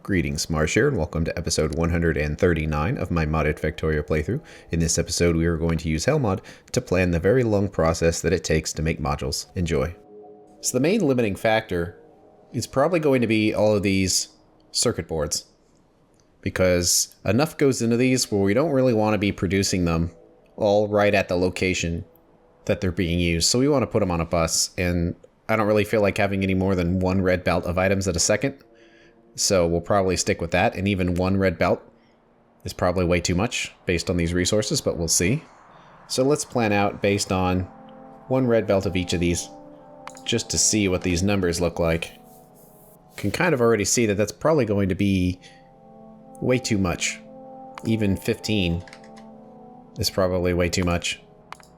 Greetings, Marsh here, and welcome to episode 139 of my modded Factorio playthrough. In this episode, we are going to use Helmod to plan the very long process that it takes to make modules. Enjoy. So the main limiting factor is probably going to be all of these circuit boards, because enough goes into these where we don't really want to be producing them all right at the location that they're being used. So we want to put them on a bus, and I don't really feel like having any more than one red belt of items at a second. So we'll probably stick with that, and even one red belt is probably way too much based on these resources, but we'll see. So let's plan out based on one red belt of each of these, just to see what these numbers look like. Can kind of already see that that's probably going to be way too much. Even 15 is probably way too much.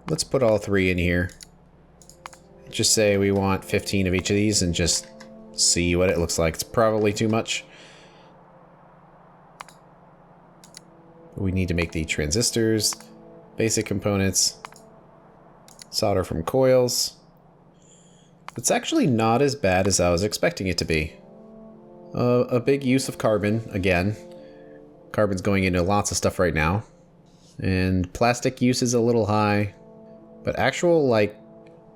Let's put all three in here. Just say we want 15 of each of these and just see what it looks like. It's probably too much. We need to make the transistors, basic components, solder from coils. It's actually not as bad as I was expecting it to be. A big use of carbon, again. Carbon's going into lots of stuff right now. And plastic use is a little high. But actual, like,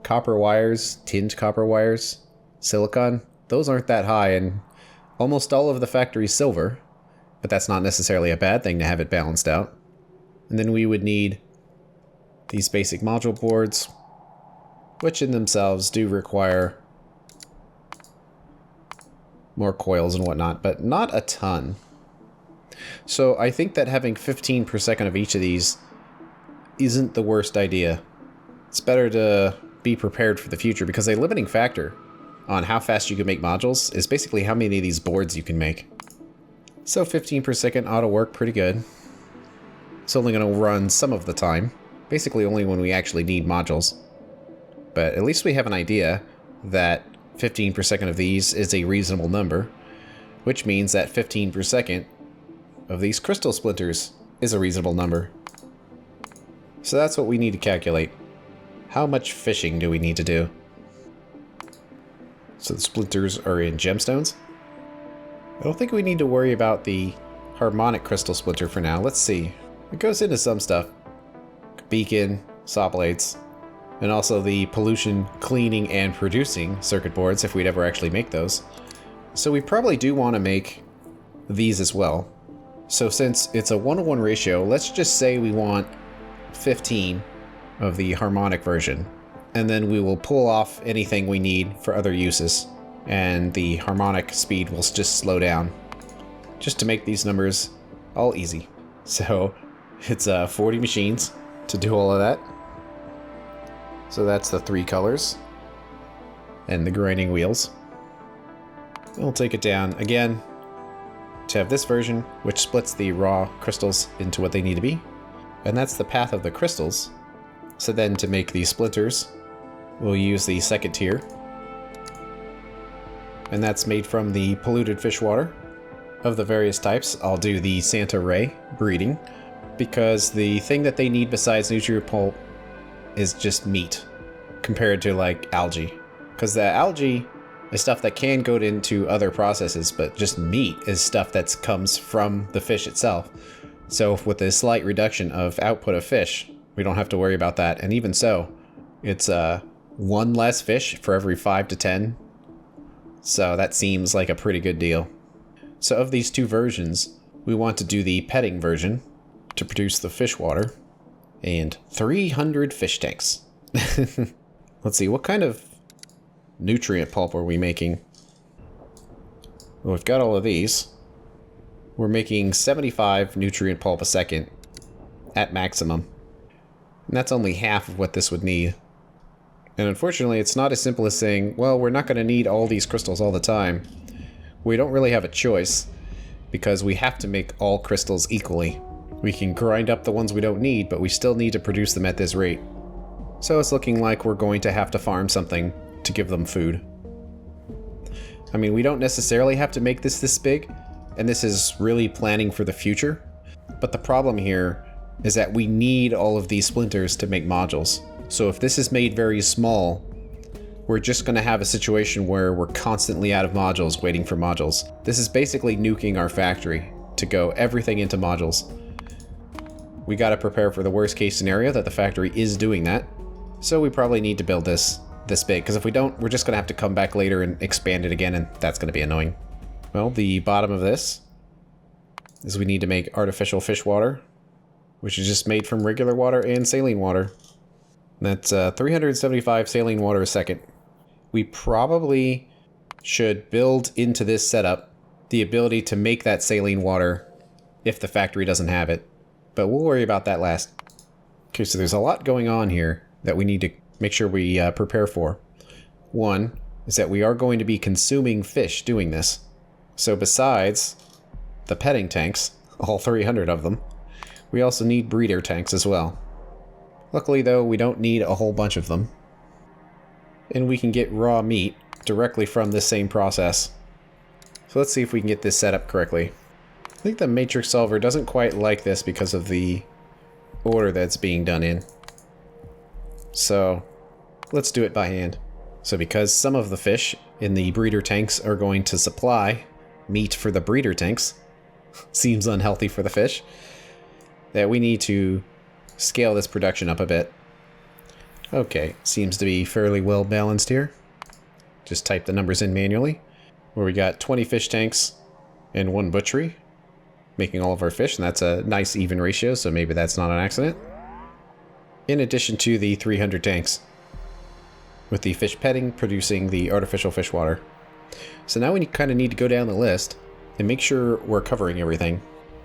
copper wires, tinned copper wires, silicon, those aren't that high, and almost all of the factory's silver, but that's not necessarily a bad thing to have it balanced out. And then we would need these basic module boards, which in themselves do require more coils and whatnot, but not a ton. So I think that having 15 per second of each of these isn't the worst idea. It's better to be prepared for the future, because a limiting factor on how fast you can make modules is basically how many of these boards you can make. So 15 per second ought to work pretty good. It's only going to run some of the time, basically only when we actually need modules. But at least we have an idea that 15 per second of these is a reasonable number, which means that 15 per second of these crystal splinters is a reasonable number. So that's what we need to calculate. How much fishing do we need to do? So the splinters are in gemstones. I don't think we need to worry about the harmonic crystal splinter for now. Let's see. It goes into some stuff. Beacon, saw blades, and also the pollution cleaning and producing circuit boards if we'd ever actually make those. So we probably do want to make these as well. So since it's a 1-to-1 ratio, let's just say we want 15 of the harmonic version. And then we will pull off anything we need for other uses, and the harmonic speed will just slow down, just to make these numbers all easy. So it's 40 machines to do all of that. So that's the 3 colors and the grinding wheels. We'll take it down again to have this version, which splits the raw crystals into what they need to be, and that's the path of the crystals. So then to make these splinters, we'll use the second tier, and that's made from the polluted fish water of the various types. I'll do the Santa Ray breeding, because the thing that they need besides nutrient pulp is just meat compared to like algae, because the algae is stuff that can go into other processes, but just meat is stuff that comes from the fish itself. So with a slight reduction of output of fish, we don't have to worry about that. And even so, it's one less fish for every 5 to 10. So that seems like a pretty good deal. So of these 2 versions, we want to do the petting version to produce the fish water, and 300 fish tanks. Let's see, what kind of nutrient pulp are we making? Well, we've got all of these. We're making 75 nutrient pulp a second at maximum. And that's only half of what this would need. And unfortunately, it's not as simple as saying, well, we're not going to need all these crystals all the time. We don't really have a choice, because we have to make all crystals equally. We can grind up the ones we don't need, but we still need to produce them at this rate. So it's looking like we're going to have to farm something to give them food. I mean, we don't necessarily have to make this big, and this is really planning for the future. But the problem here is that we need all of these splinters to make modules. So if this is made very small, we're just going to have a situation where we're constantly out of modules waiting for modules. This is basically nuking our factory to go everything into modules. We got to prepare for the worst case scenario that the factory is doing that. So we probably need to build this big, because if we don't, we're just going to have to come back later and expand it again, and that's going to be annoying. Well, the bottom of this is we need to make artificial fish water, which is just made from regular water and saline water. That's 375 saline water a second. We probably should build into this setup the ability to make that saline water if the factory doesn't have it. But we'll worry about that last. Okay, so there's a lot going on here that we need to make sure we prepare for. One is that we are going to be consuming fish doing this. So besides the petting tanks, all 300 of them, we also need breeder tanks as well. Luckily though, we don't need a whole bunch of them. And we can get raw meat directly from this same process. So let's see if we can get this set up correctly. I think the matrix solver doesn't quite like this because of the order that's being done in. So let's do it by hand. So because some of the fish in the breeder tanks are going to supply meat for the breeder tanks, seems unhealthy for the fish, that we need to scale this production up a bit. Okay, seems to be fairly well balanced here. Just type the numbers in manually. Where we got 20 fish tanks and 1 butchery, making all of our fish, and that's a nice even ratio, so maybe that's not an accident. In addition to the 300 tanks, with the fish petting producing the artificial fish water. So now we kind of need to go down the list and make sure we're covering everything.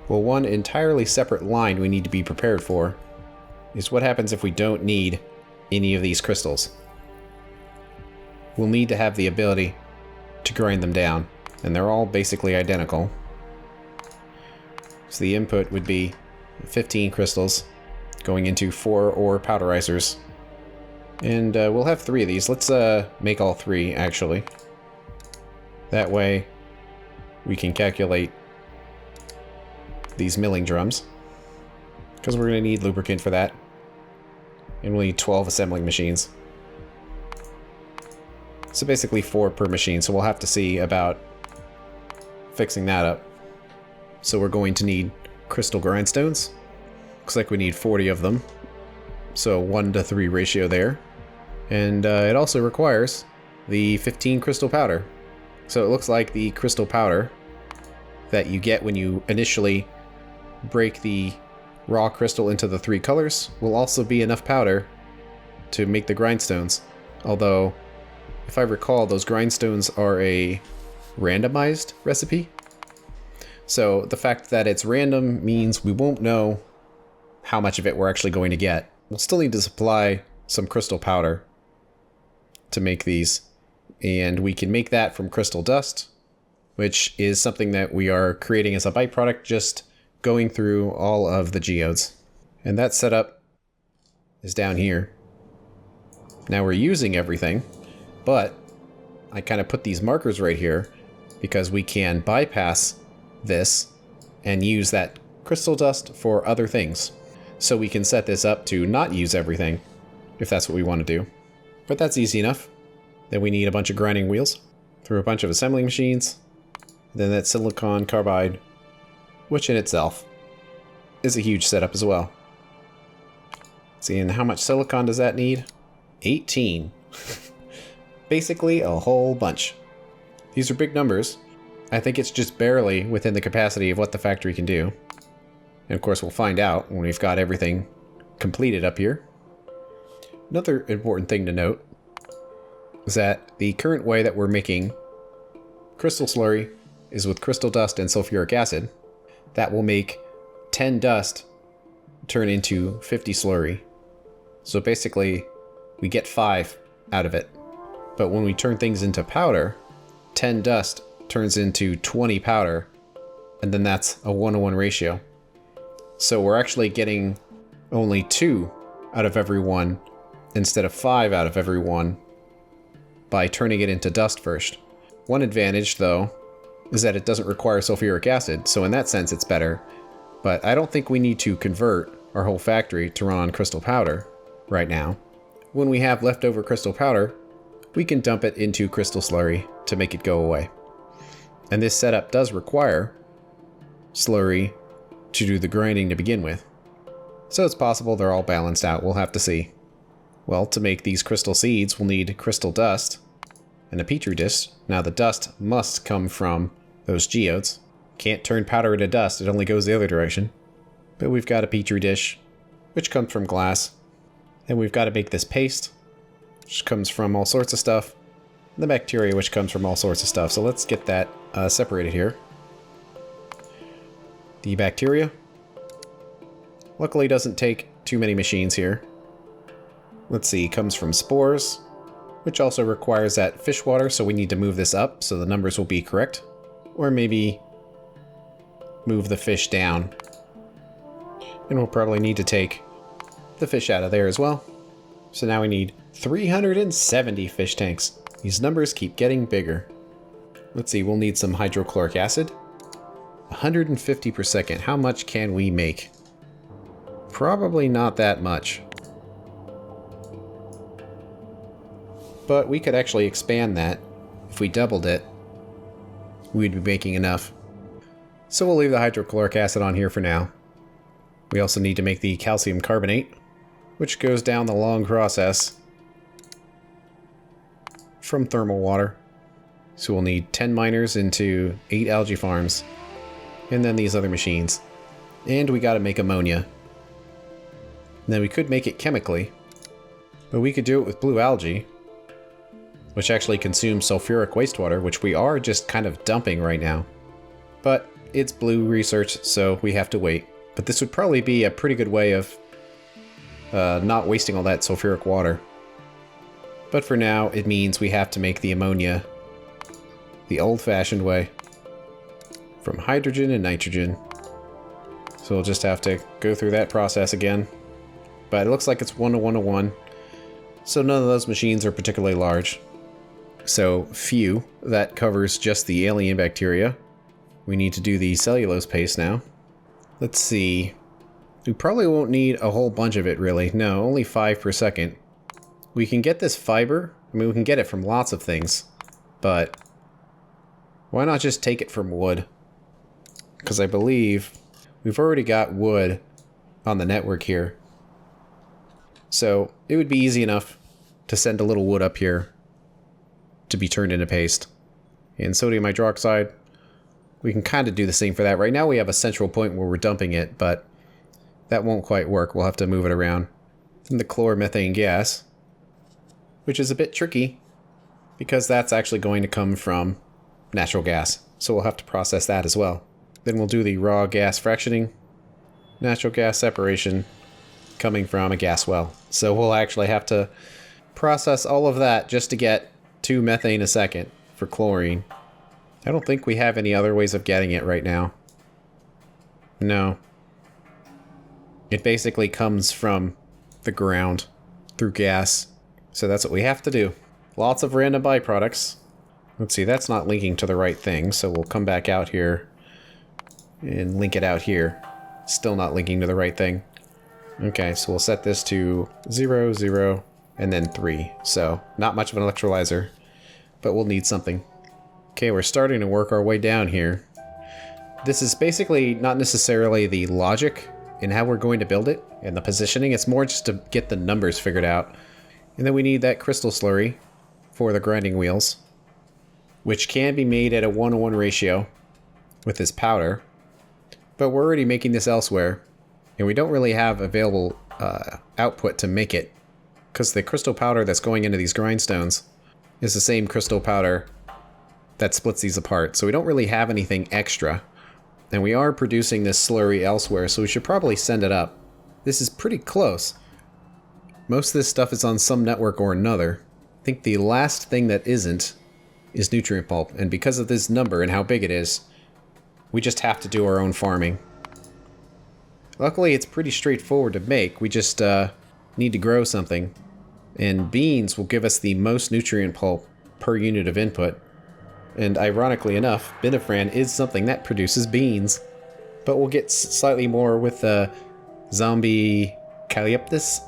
Well, one entirely separate line we need to be prepared for is what happens if we don't need any of these crystals. We'll need to have the ability to grind them down, and they're all basically identical. So the input would be 15 crystals going into 4 ore powderizers. And we'll have 3 of these. Let's make all 3, actually. That way we can calculate these milling drums, because we're going to need lubricant for that. And we'll need 12 assembling machines. So basically 4 per machine, so we'll have to see about fixing that up. So we're going to need crystal grindstones. Looks like we need 40 of them. So 1:3 ratio there. And it also requires the 15 crystal powder. So it looks like the crystal powder that you get when you initially break the raw crystal into the 3 colors will also be enough powder to make the grindstones. Although, if I recall, those grindstones are a randomized recipe. So the fact that it's random means we won't know how much of it we're actually going to get. We'll still need to supply some crystal powder to make these. And we can make that from crystal dust, which is something that we are creating as a byproduct, just going through all of the geodes. And that setup is down here. Now we're using everything, but I kind of put these markers right here because we can bypass this and use that crystal dust for other things. So we can set this up to not use everything if that's what we want to do. But that's easy enough. Then we need a bunch of grinding wheels through a bunch of assembling machines. Then that silicon carbide, which in itself is a huge setup as well. See, and how much silicon does that need? 18. Basically a whole bunch. These are big numbers. I think it's just barely within the capacity of what the factory can do. And of course we'll find out when we've got everything completed up here. Another important thing to note is that the current way that we're making crystal slurry is with crystal dust and sulfuric acid. That will make 10 dust turn into 50 slurry. So basically we get 5 out of it. But when we turn things into powder, 10 dust turns into 20 powder, and then that's a 1:1 ratio. So we're actually getting only 2 out of every 1 instead of 5 out of every 1 by turning it into dust first. One advantage, though, is that it doesn't require sulfuric acid, so in that sense it's better. But I don't think we need to convert our whole factory to run on crystal powder right now. When we have leftover crystal powder, we can dump it into crystal slurry to make it go away. And this setup does require slurry to do the grinding to begin with. So it's possible they're all balanced out. We'll have to see. Well, to make these crystal seeds, we'll need crystal dust and a petri dish. Now the dust must come from those geodes. Can't turn powder into dust, it only goes the other direction. But we've got a petri dish, which comes from glass. And we've got to make this paste, which comes from all sorts of stuff. And the bacteria, which comes from all sorts of stuff. So let's get that separated here. The bacteria. Luckily doesn't take too many machines here. Let's see, comes from spores, which also requires that fish water, so we need to move this up so the numbers will be correct. Or maybe move the fish down. And we'll probably need to take the fish out of there as well. So now we need 370 fish tanks. These numbers keep getting bigger. Let's see, we'll need some hydrochloric acid. 150 per second. How much can we make? Probably not that much. But we could actually expand that. If we doubled it, we'd be making enough. So we'll leave the hydrochloric acid on here for now. We also need to make the calcium carbonate, which goes down the long process from thermal water. So we'll need 10 miners into 8 algae farms, and then these other machines. And we gotta make ammonia. And then we could make it chemically, but we could do it with blue algae, which actually consumes sulfuric wastewater, which we are just kind of dumping right now. But it's blue research, so we have to wait. But this would probably be a pretty good way of not wasting all that sulfuric water. But for now, it means we have to make the ammonia the old-fashioned way, from hydrogen and nitrogen. So we'll just have to go through that process again. But it looks like it's 1:1 to 1. So none of those machines are particularly large. So few. That covers just the alien bacteria. We need to do the cellulose paste now. Let's see. We probably won't need a whole bunch of it, really. No, only 5 per second. We can get this fiber. I mean, we can get it from lots of things. But why not just take it from wood? Because I believe we've already got wood on the network here. So it would be easy enough to send a little wood up here to be turned into paste. And sodium hydroxide, we can kind of do the same for that. Right now we have a central point where we're dumping it, but that won't quite work. We'll have to move it around. And the chloromethane gas, which is a bit tricky because that's actually going to come from natural gas. So we'll have to process that as well. Then we'll do the raw gas fractioning, natural gas separation coming from a gas well. So we'll actually have to process all of that just to get 2 methane a second for chlorine. I don't think we have any other ways of getting it right now. No. It basically comes from the ground through gas. So that's what we have to do. Lots of random byproducts. Let's see, that's not linking to the right thing, so we'll come back out here and link it out here. Still not linking to the right thing. Okay, so we'll set this to 0, 0, and then 3. So not much of an electrolyzer, but we'll need something. Okay, we're starting to work our way down here. This is basically not necessarily the logic in how we're going to build it and the positioning. It's more just to get the numbers figured out. And then we need that crystal slurry for the grinding wheels, which can be made at a 1:1 ratio with this powder. But we're already making this elsewhere, and we don't really have available output to make it, because the crystal powder that's going into these grindstones is the same crystal powder that splits these apart. So we don't really have anything extra. And we are producing this slurry elsewhere, so we should probably send it up. This is pretty close. Most of this stuff is on some network or another. I think the last thing that isn't is nutrient pulp, and because of this number and how big it is, we just have to do our own farming. Luckily, it's pretty straightforward to make. We just need to grow something. And beans will give us the most nutrient pulp per unit of input. And ironically enough, binifran is something that produces beans. But we'll get slightly more with zombie calyptus.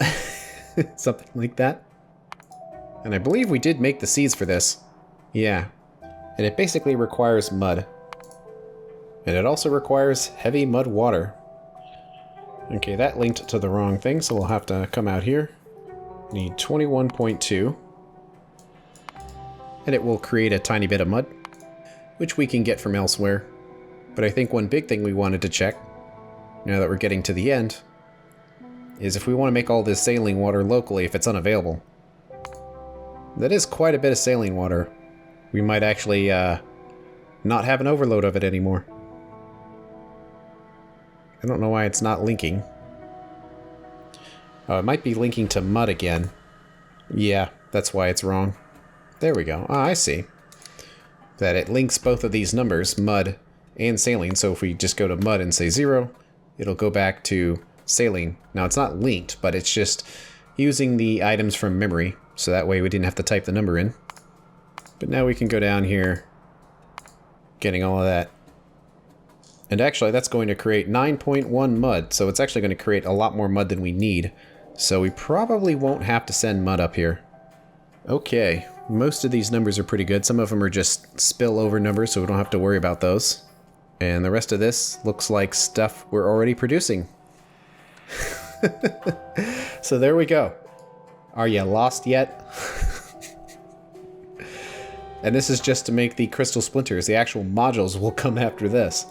Something like that. And I believe we did make the seeds for this. Yeah. And it basically requires mud. And it also requires heavy mud water. Okay, that linked to the wrong thing, so we'll have to come out here. Need 21.2. And it will create a tiny bit of mud, which we can get from elsewhere. But I think one big thing we wanted to check, now that we're getting to the end, is if we want to make all this saline water locally if it's unavailable. That is quite a bit of saline water. We might actually not have an overload of it anymore. I don't know why it's not linking. Oh, it might be linking to mud again. Yeah, that's why it's wrong. There we go. Ah, I see. That it links both of these numbers, mud and saline. So if we just go to mud and say 0, it'll go back to saline. Now it's not linked, but it's just using the items from memory. So that way we didn't have to type the number in. But now we can go down here, getting all of that. And actually that's going to create 9.1 mud. So it's actually going to create a lot more mud than we need. So we probably won't have to send mud up here. Okay, most of these numbers are pretty good. Some of them are just spillover numbers, so we don't have to worry about those. And the rest of this looks like stuff we're already producing. So there we go. Are you lost yet? And this is just to make the crystal splinters. The actual modules will come after this.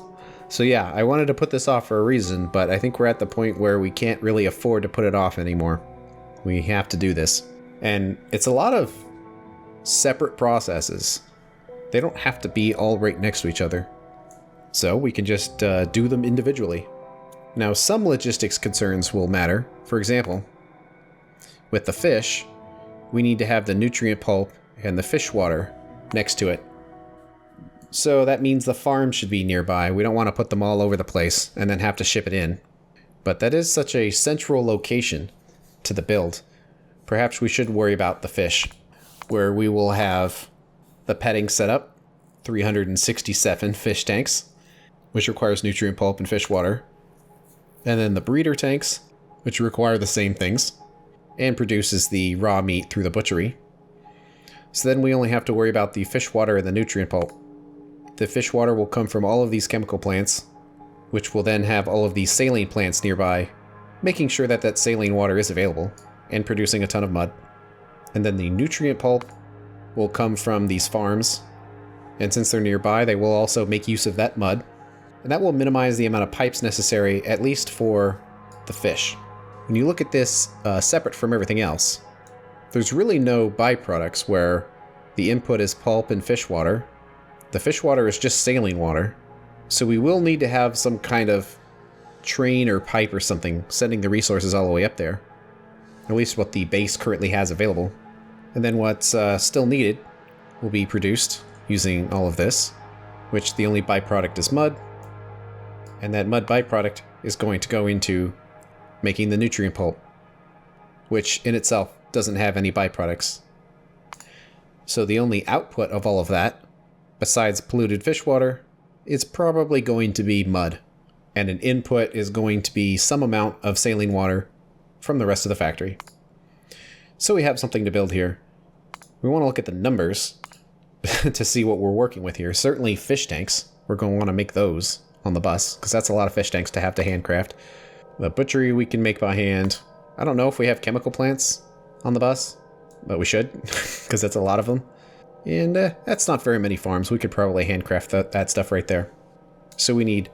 So yeah, I wanted to put this off for a reason, but I think we're at the point where we can't really afford to put it off anymore. We have to do this. And it's a lot of separate processes. They don't have to be all right next to each other. So we can just do them individually. Now some logistics concerns will matter. For example, with the fish, we need to have the nutrient pulp and the fish water next to it. So that means the farm should be nearby. We don't want to put them all over the place and then have to ship it in. But that is such a central location to the build. Perhaps we should worry about the fish, where we will have the petting setup, 367 fish tanks, which requires nutrient pulp and fish water. And then the breeder tanks, which require the same things, and produces the raw meat through the butchery. So then we only have to worry about the fish water and the nutrient pulp. The fish water will come from all of these chemical plants, which will then have all of these saline plants nearby, making sure that that saline water is available and producing a ton of mud. And then the nutrient pulp will come from these farms, and since they're nearby, they will also make use of that mud, and that will minimize the amount of pipes necessary, at least for the fish. When you look at this separate from everything else, there's really no byproducts where the input is pulp and fish water. The fish water is just saline water, so we will need to have some kind of train or pipe or something sending the resources all the way up there. At least what the base currently has available. And then what's still needed will be produced using all of this, which the only byproduct is mud. And that mud byproduct is going to go into making the nutrient pulp, which in itself doesn't have any byproducts. So the only output of all of that, besides polluted fish water, is probably going to be mud. And an input is going to be some amount of saline water from the rest of the factory. So we have something to build here. We want to look at the numbers to see what we're working with here. Certainly fish tanks. We're going to want to make those on the bus, because that's a lot of fish tanks to have to handcraft. The butchery we can make by hand. I don't know if we have chemical plants on the bus, but we should, because that's a lot of them. And that's not very many farms. We could probably handcraft that stuff right there. So we need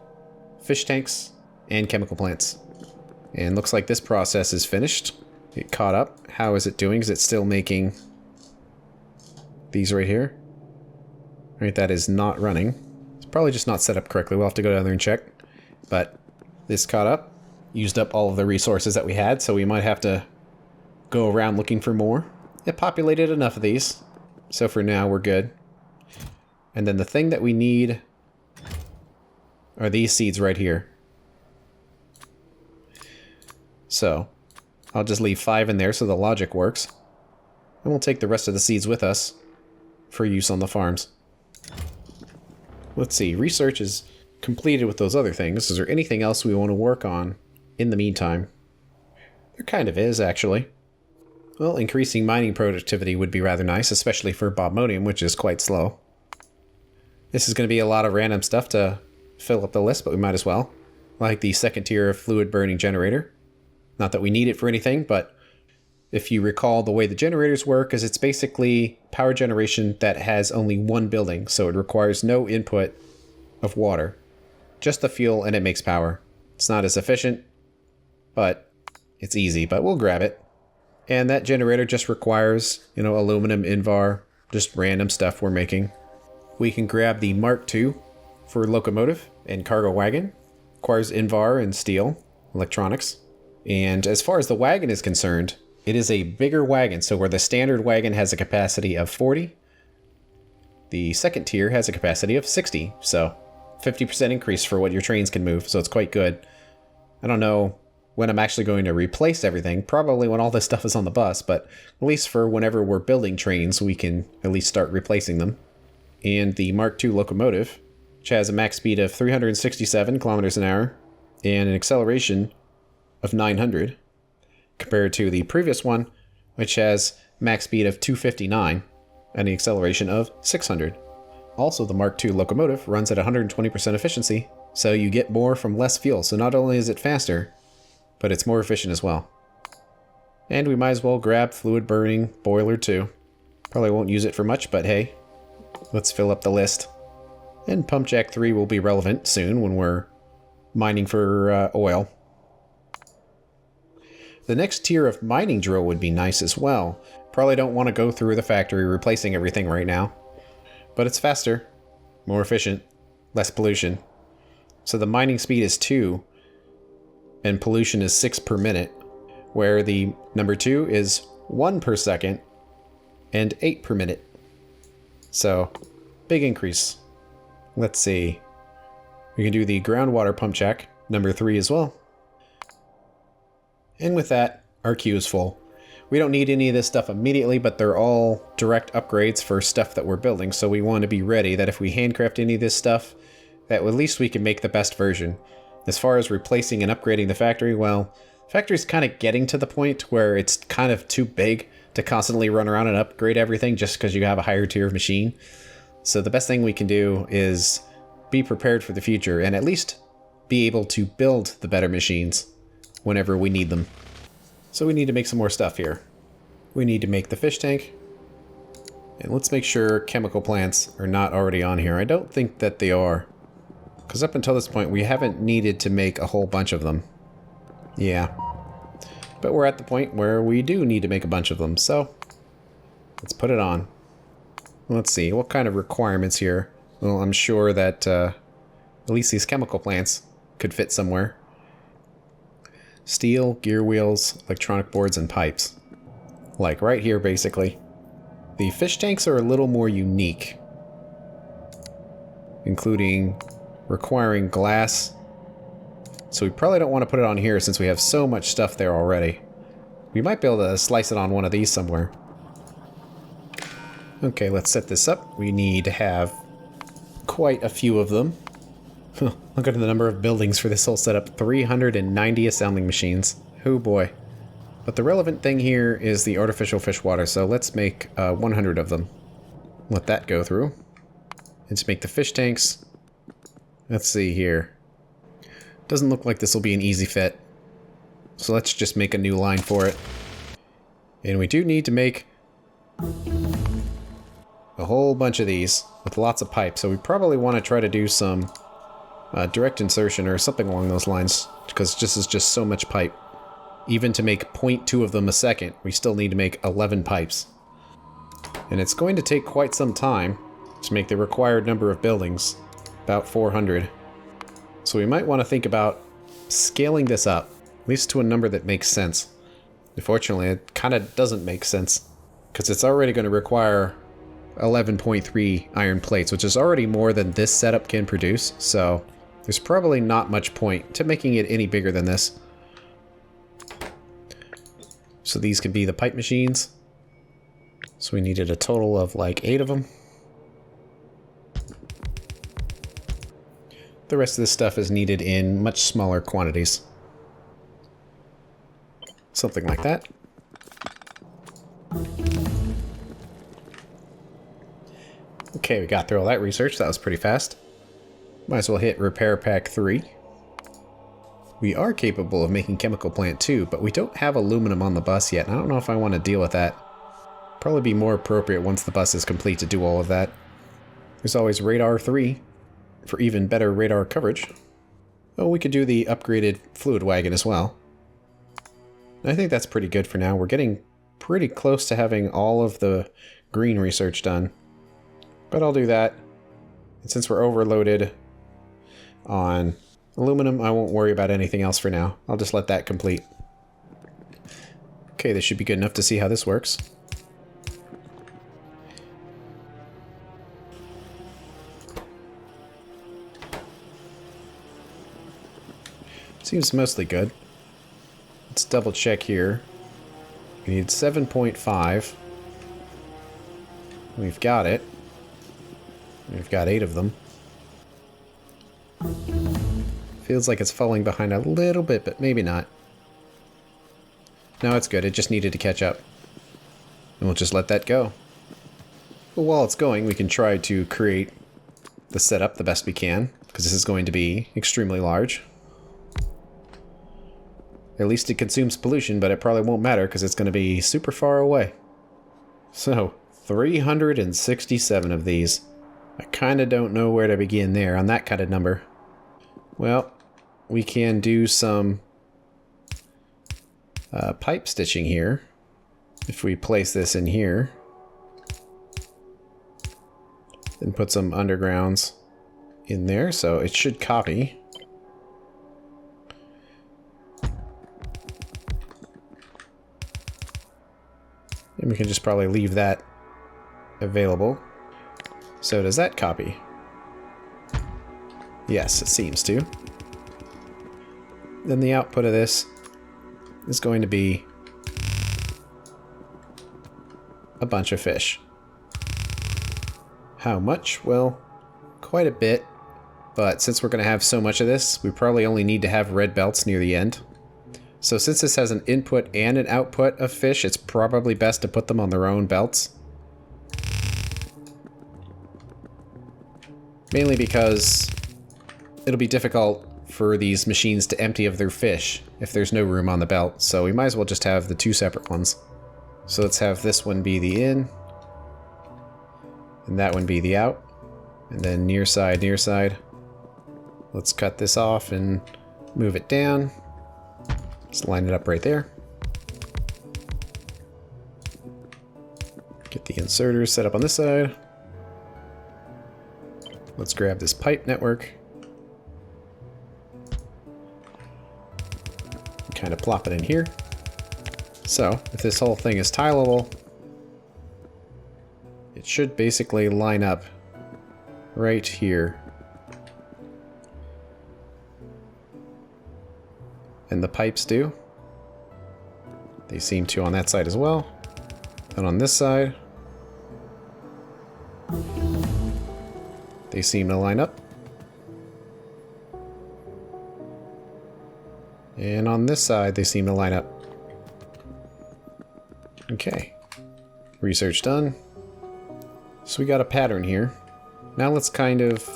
fish tanks and chemical plants. And looks like this process is finished. It caught up. How is it doing? Is it still making these right here? Right, that is not running. It's probably just not set up correctly. We'll have to go down there and check. But this caught up. Used up all of the resources that we had, so we might have to go around looking for more. It populated enough of these. So for now, we're good. And then the thing that we need are these seeds right here. So I'll just leave 5 in there so the logic works. And we'll take the rest of the seeds with us for use on the farms. Let's see, research is completed with those other things. Is there anything else we want to work on in the meantime? There kind of is, actually. Well, increasing mining productivity would be rather nice, especially for bobmodium, which is quite slow. This is going to be a lot of random stuff to fill up the list, but we might as well. Like the second tier of fluid burning generator. Not that we need it for anything, but if you recall the way the generators work is it's basically power generation that has only one building, so it requires no input of water. Just the fuel and it makes power. It's not as efficient, but it's easy, but we'll grab it. And that generator just requires, aluminum, Invar, just random stuff we're making. We can grab the Mark II for locomotive and cargo wagon. Requires Invar and steel, electronics. And as far as the wagon is concerned, it is a bigger wagon. So where the standard wagon has a capacity of 40, the second tier has a capacity of 60. So 50% increase for what your trains can move. So it's quite good. I don't know when I'm actually going to replace everything. Probably when all this stuff is on the bus, but at least for whenever we're building trains, we can at least start replacing them. And the Mark II locomotive, which has a max speed of 367 kilometers an hour and an acceleration of 900, compared to the previous one, which has max speed of 259 and an acceleration of 600. Also, the Mark II locomotive runs at 120% efficiency, so you get more from less fuel. So not only is it faster, but it's more efficient as well. And we might as well grab fluid burning boiler too. Probably won't use it for much, but hey, let's fill up the list. And pump jack 3 will be relevant soon when we're mining for oil. The next tier of mining drill would be nice as well. Probably don't want to go through the factory replacing everything right now. But it's faster, more efficient, less pollution. So the mining speed is 2, and pollution is 6 per minute, where the number 2 is 1 per second and 8 per minute. So, big increase. Let's see. We can do the groundwater pump jack, number 3 as well. And with that, our queue is full. We don't need any of this stuff immediately, but they're all direct upgrades for stuff that we're building, so we want to be ready that if we handcraft any of this stuff, that at least we can make the best version. As far as replacing and upgrading the factory, well, the factory's kind of getting to the point where it's kind of too big to constantly run around and upgrade everything just because you have a higher tier of machine. So the best thing we can do is be prepared for the future and at least be able to build the better machines whenever we need them. So we need to make some more stuff here. We need to make the fish tank. And let's make sure chemical plants are not already on here. I don't think that they are. Because up until this point, we haven't needed to make a whole bunch of them. Yeah. But we're at the point where we do need to make a bunch of them. So let's put it on. Let's see. What kind of requirements here? Well, I'm sure that at least these chemical plants could fit somewhere. Steel, gear wheels, electronic boards, and pipes. Like right here, basically. The fish tanks are a little more unique, including requiring glass. So we probably don't want to put it on here since we have so much stuff there already. We might be able to slice it on one of these somewhere. Okay, let's set this up. We need to have quite a few of them. Look at the number of buildings for this whole setup. 390 assembling machines. Oh boy. But the relevant thing here is the artificial fish water, so let's make 100 of them. Let that go through. Let's make the fish tanks. Let's see here. Doesn't look like this will be an easy fit. So let's just make a new line for it. And we do need to make a whole bunch of these with lots of pipe, so we probably want to try to do some direct insertion or something along those lines, because this is just so much pipe. Even to make 0.2 of them a second, we still need to make 11 pipes. And it's going to take quite some time to make the required number of buildings, about 400. So we might want to think about scaling this up, at least to a number that makes sense. Unfortunately, it kind of doesn't make sense, because it's already going to require 11.3 iron plates, which is already more than this setup can produce, so there's probably not much point to making it any bigger than this. So these could be the pipe machines. So we needed a total of like 8 of them. The rest of this stuff is needed in much smaller quantities. Something like that. Okay, we got through all that research. That was pretty fast. Might as well hit repair pack 3. We are capable of making chemical plant 2, but we don't have aluminum on the bus yet, and I don't know if I want to deal with that. Probably be more appropriate once the bus is complete to do all of that. There's always radar 3 for even better radar coverage. Oh, we could do the upgraded fluid wagon as well. I think that's pretty good for now. We're getting pretty close to having all of the green research done. But I'll do that. And since we're overloaded on aluminum, I won't worry about anything else for now. I'll just let that complete. Okay, this should be good enough to see how this works. Seems mostly good. Let's double check here. We need 7.5. We've got it. We've got 8 of them. Feels like it's falling behind a little bit, but maybe not. No, it's good. It just needed to catch up. And we'll just let that go. But while it's going, we can try to create the setup the best we can, because this is going to be extremely large. At least it consumes pollution, but it probably won't matter because it's going to be super far away. So, 367 of these. I kind of don't know where to begin there on that kind of number. Well, we can do some pipe stitching here. If we place this in here. Then put some undergrounds in there, so it should copy. And we can just probably leave that available. So does that copy? Yes, it seems to. Then the output of this is going to be a bunch of fish. How much? Well, quite a bit. But since we're going to have so much of this, we probably only need to have red belts near the end. So since this has an input and an output of fish, it's probably best to put them on their own belts. Mainly because it'll be difficult for these machines to empty of their fish if there's no room on the belt. So we might as well just have the 2 separate ones. So let's have this one be the in. And that one be the out. And then near side, near side. Let's cut this off and move it down. Let's line it up right there. Get the inserters set up on this side. Let's grab this pipe network. Kind of plop it in here. So, if this whole thing is tileable, it should basically line up right here. And the pipes do. They seem to on that side as well. And on this side, they seem to line up. And on this side, they seem to line up. Okay. Research done. So we got a pattern here. Now let's kind of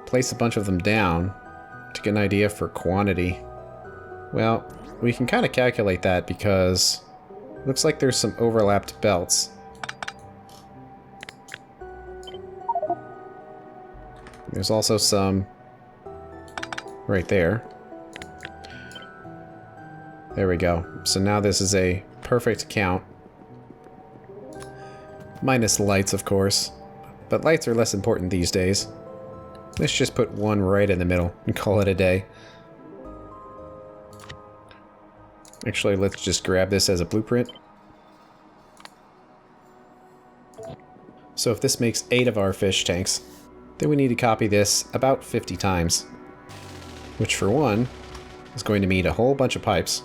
place a bunch of them down to get an idea for quantity. Well, we can kind of calculate that because it looks like there's some overlapped belts. There's also some right there. There we go. So now this is a perfect count. Minus lights, of course. But lights are less important these days. Let's just put one right in the middle and call it a day. Actually, let's just grab this as a blueprint. So if this makes 8 of our fish tanks, then we need to copy this about 50 times. Which for one, is going to mean a whole bunch of pipes.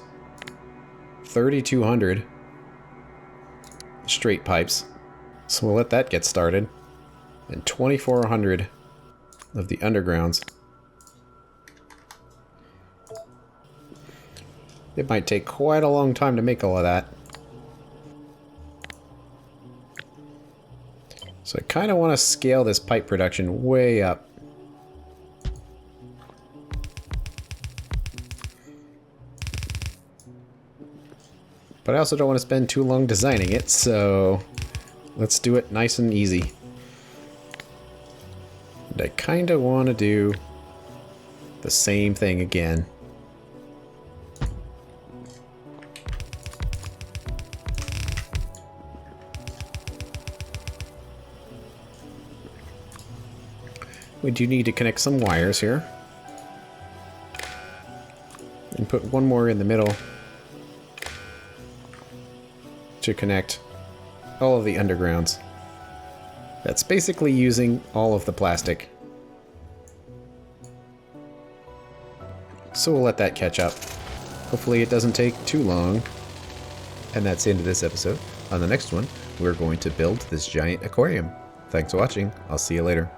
3,200 straight pipes. So we'll let that get started. And 2,400 of the undergrounds. It might take quite a long time to make all of that. So I kind of want to scale this pipe production way up. But I also don't want to spend too long designing it, so let's do it nice and easy. And I kind of want to do the same thing again. We do need to connect some wires here. And put one more in the middle to connect all of the undergrounds. That's basically using all of the plastic. So we'll let that catch up. Hopefully it doesn't take too long. And that's the end of this episode. On the next one, we're going to build this giant aquarium. Thanks for watching. I'll see you later.